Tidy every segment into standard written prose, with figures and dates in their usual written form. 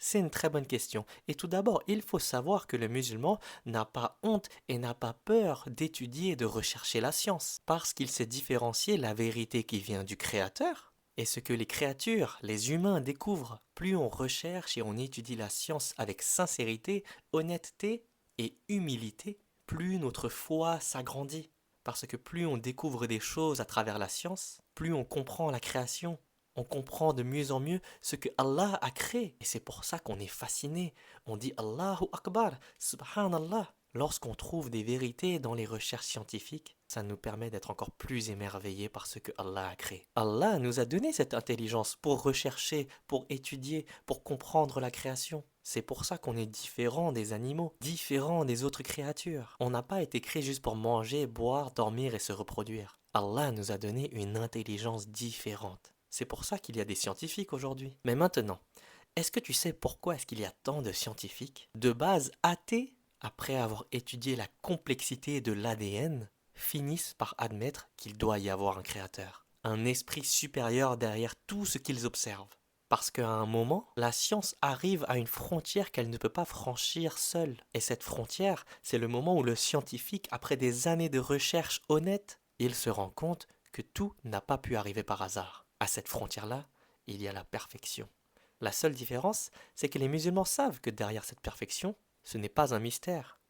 C'est une très bonne question. Et tout d'abord, il faut savoir que le musulman n'a pas honte et n'a pas peur d'étudier et de rechercher la science, parce qu'il sait différencier la vérité qui vient du Créateur et ce que les créatures, les humains découvrent. Plus on recherche et on étudie la science avec sincérité, honnêteté et humilité, plus notre foi s'agrandit. Parce que plus on découvre des choses à travers la science, plus on comprend la création, on comprend de mieux en mieux ce que Allah a créé. Et c'est pour ça qu'on est fasciné. On dit Allahu Akbar, Subhanallah. Lorsqu'on trouve des vérités dans les recherches scientifiques, ça nous permet d'être encore plus émerveillés par ce que Allah a créé. Allah nous a donné cette intelligence pour rechercher, pour étudier, pour comprendre la création. C'est pour ça qu'on est différent des animaux, différent des autres créatures. On n'a pas été créé juste pour manger, boire, dormir et se reproduire. Allah nous a donné une intelligence différente. C'est pour ça qu'il y a des scientifiques aujourd'hui. Mais maintenant, est-ce que tu sais pourquoi est-ce qu'il y a tant de scientifiques de base athées, après avoir étudié la complexité de l'ADN, finissent par admettre qu'il doit y avoir un créateur, un esprit supérieur derrière tout ce qu'ils observent? Parce qu'à un moment, la science arrive à une frontière qu'elle ne peut pas franchir seule. Et cette frontière, c'est le moment où le scientifique, après des années de recherche honnête, il se rend compte que tout n'a pas pu arriver par hasard. À cette frontière-là, il y a la perfection. La seule différence, c'est que les musulmans savent que derrière cette perfection, ce n'est pas un mystère.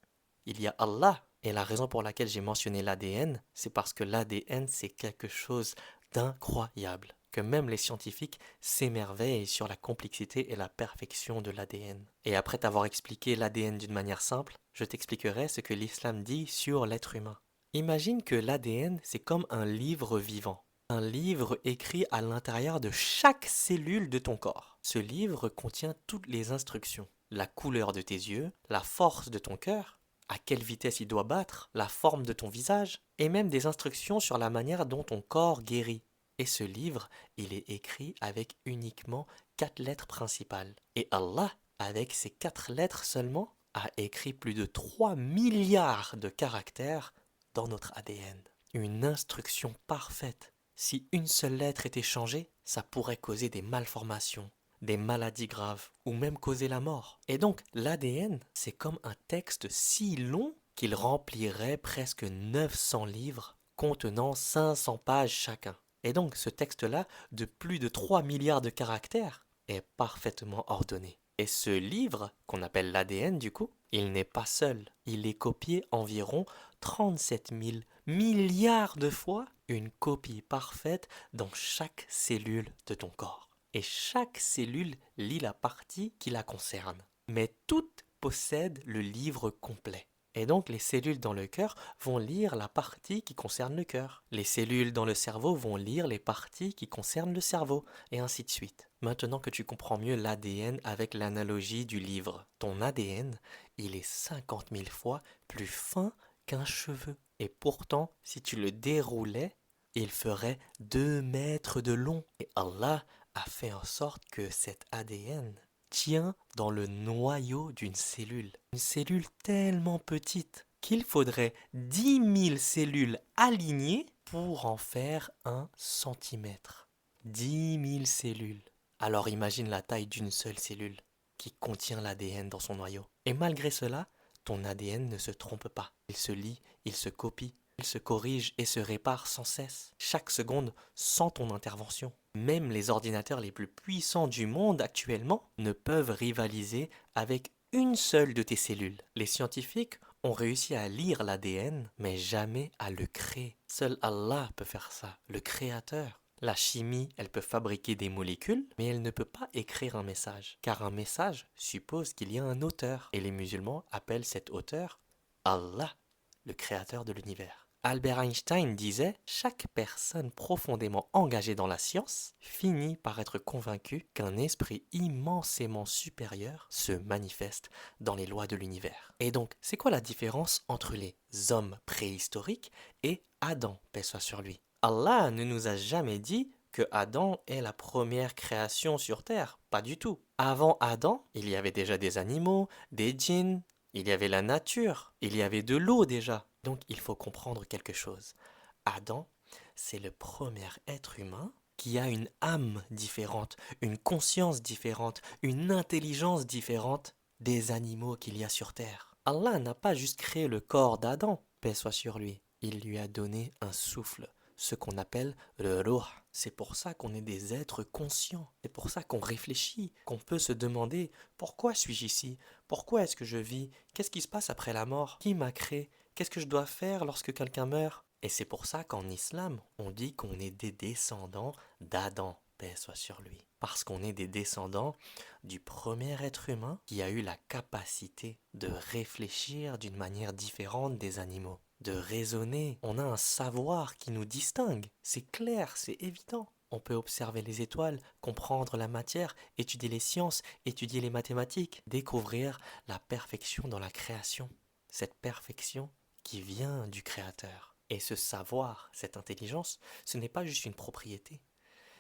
Il y a Allah. Et la raison pour laquelle j'ai mentionné l'ADN, c'est parce que l'ADN, c'est quelque chose d'incroyable. Que même les scientifiques s'émerveillent sur la complexité et la perfection de l'ADN. Et après t'avoir expliqué l'ADN d'une manière simple, je t'expliquerai ce que l'islam dit sur l'être humain. Imagine que l'ADN, c'est comme un livre vivant. Un livre écrit à l'intérieur de chaque cellule de ton corps. Ce livre contient toutes les instructions. La couleur de tes yeux, la force de ton cœur, à quelle vitesse il doit battre, la forme de ton visage, et même des instructions sur la manière dont ton corps guérit. Et ce livre, il est écrit avec uniquement 4 lettres principales. Et Allah, avec ces 4 lettres seulement, a écrit plus de 3 milliards de caractères dans notre ADN. Une instruction parfaite. Si une seule lettre était changée, ça pourrait causer des malformations, des maladies graves ou même causer la mort. Et donc l'ADN, c'est comme un texte si long qu'il remplirait presque 900 livres contenant 500 pages chacun. Et donc ce texte-là, de plus de 3 milliards de caractères, est parfaitement ordonné. Et ce livre, qu'on appelle l'ADN du coup, il n'est pas seul. Il est copié environ 37 000 milliards de fois, une copie parfaite dans chaque cellule de ton corps. Et chaque cellule lit la partie qui la concerne. Mais toutes possèdent le livre complet. Et donc les cellules dans le cœur vont lire la partie qui concerne le cœur. Les cellules dans le cerveau vont lire les parties qui concernent le cerveau, et ainsi de suite. Maintenant que tu comprends mieux l'ADN avec l'analogie du livre, ton ADN, il est 50 000 fois plus fin qu'un cheveu. Et pourtant, si tu le déroulais, il ferait 2 mètres de long. Et Allah a fait en sorte que cet ADN tient dans le noyau d'une cellule. Une cellule tellement petite qu'il faudrait 10 000 cellules alignées pour en faire 1 centimètre. 10 000 cellules. Alors imagine la taille d'une seule cellule qui contient l'ADN dans son noyau. Et malgré cela, ton ADN ne se trompe pas. Il se lit, il se copie, il se corrige et se répare sans cesse, chaque seconde sans ton intervention. Même les ordinateurs les plus puissants du monde actuellement ne peuvent rivaliser avec une seule de tes cellules. Les scientifiques ont réussi à lire l'ADN, mais jamais à le créer. Seul Allah peut faire ça, le créateur. La chimie, elle peut fabriquer des molécules, mais elle ne peut pas écrire un message, car un message suppose qu'il y a un auteur, et les musulmans appellent cet auteur Allah, le créateur de l'univers. Albert Einstein disait: chaque personne profondément engagée dans la science finit par être convaincue qu'un esprit immensément supérieur se manifeste dans les lois de l'univers. Et donc, c'est quoi la différence entre les hommes préhistoriques et Adam, paix soit sur lui? Allah ne nous a jamais dit que Adam est la première création sur Terre, pas du tout. Avant Adam, il y avait déjà des animaux, des djinns, il y avait la nature, il y avait de l'eau déjà. Donc il faut comprendre quelque chose. Adam, c'est le premier être humain qui a une âme différente, une conscience différente, une intelligence différente des animaux qu'il y a sur terre. Allah n'a pas juste créé le corps d'Adam, paix soit sur lui. Il lui a donné un souffle, ce qu'on appelle le ruh. C'est pour ça qu'on est des êtres conscients. C'est pour ça qu'on réfléchit, qu'on peut se demander pourquoi suis-je ici? Pourquoi est-ce que je vis? Qu'est-ce qui se passe après la mort? Qui m'a créé? Qu'est-ce que je dois faire lorsque quelqu'un meurt? Et c'est pour ça qu'en islam, on dit qu'on est des descendants d'Adam, paix soit sur lui. Parce qu'on est des descendants du premier être humain qui a eu la capacité de réfléchir d'une manière différente des animaux, de raisonner. On a un savoir qui nous distingue. C'est clair, c'est évident. On peut observer les étoiles, comprendre la matière, étudier les sciences, étudier les mathématiques, découvrir la perfection dans la création. Cette perfection qui vient du Créateur. Et ce savoir, cette intelligence, ce n'est pas juste une propriété,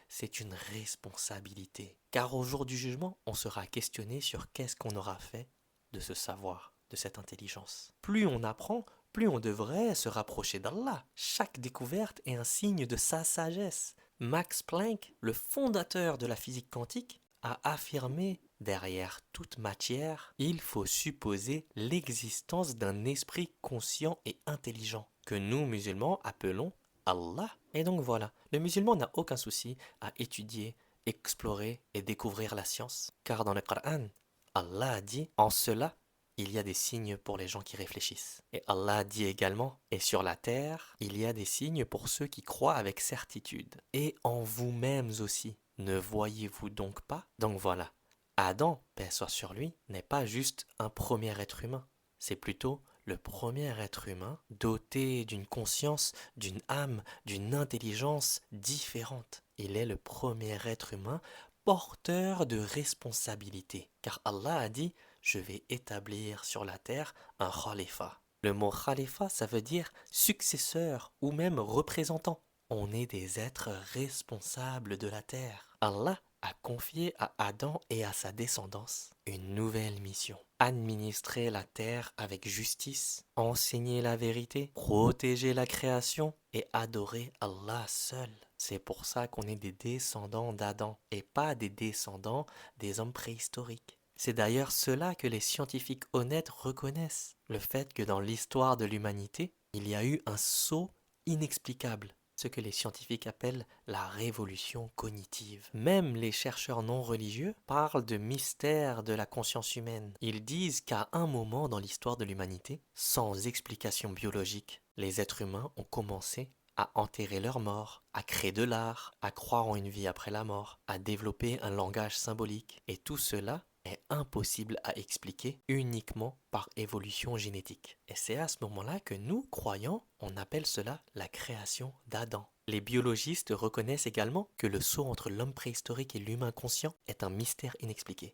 c'est une responsabilité. Car au jour du jugement, on sera questionné sur qu'est-ce qu'on aura fait de ce savoir, de cette intelligence. Plus on apprend, plus on devrait se rapprocher d'Allah. Chaque découverte est un signe de sa sagesse. Max Planck, le fondateur de la physique quantique, a affirmé derrière toute matière, il faut supposer l'existence d'un esprit conscient et intelligent, que nous musulmans appelons Allah. Et donc voilà, le musulman n'a aucun souci à étudier, explorer et découvrir la science, car dans le Coran, Allah a dit, en cela, il y a des signes pour les gens qui réfléchissent. Et Allah a dit également, et sur la terre, il y a des signes pour ceux qui croient avec certitude. Et en vous-mêmes aussi, ne voyez-vous donc pas? Donc voilà, Adam, paix soit sur lui, n'est pas juste un premier être humain, c'est plutôt le premier être humain doté d'une conscience, d'une âme, d'une intelligence différente. Il est le premier être humain porteur de responsabilité. Car Allah a dit, je vais établir sur la terre un khalifa. Le mot khalifa, ça veut dire successeur ou même représentant. On est des êtres responsables de la terre. Allah a confié à Adam et à sa descendance une nouvelle mission. Administrer la terre avec justice, enseigner la vérité, protéger la création et adorer Allah seul. C'est pour ça qu'on est des descendants d'Adam et pas des descendants des hommes préhistoriques. C'est d'ailleurs cela que les scientifiques honnêtes reconnaissent, le fait que dans l'histoire de l'humanité, il y a eu un saut inexplicable, ce que les scientifiques appellent la révolution cognitive. Même les chercheurs non religieux parlent de mystère de la conscience humaine. Ils disent qu'à un moment dans l'histoire de l'humanité, sans explication biologique, les êtres humains ont commencé à enterrer leurs morts, à créer de l'art, à croire en une vie après la mort, à développer un langage symbolique. Et tout cela est impossible à expliquer uniquement par évolution génétique. Et c'est à ce moment-là que nous, croyants, on appelle cela la création d'Adam. Les biologistes reconnaissent également que le saut entre l'homme préhistorique et l'humain conscient est un mystère inexpliqué.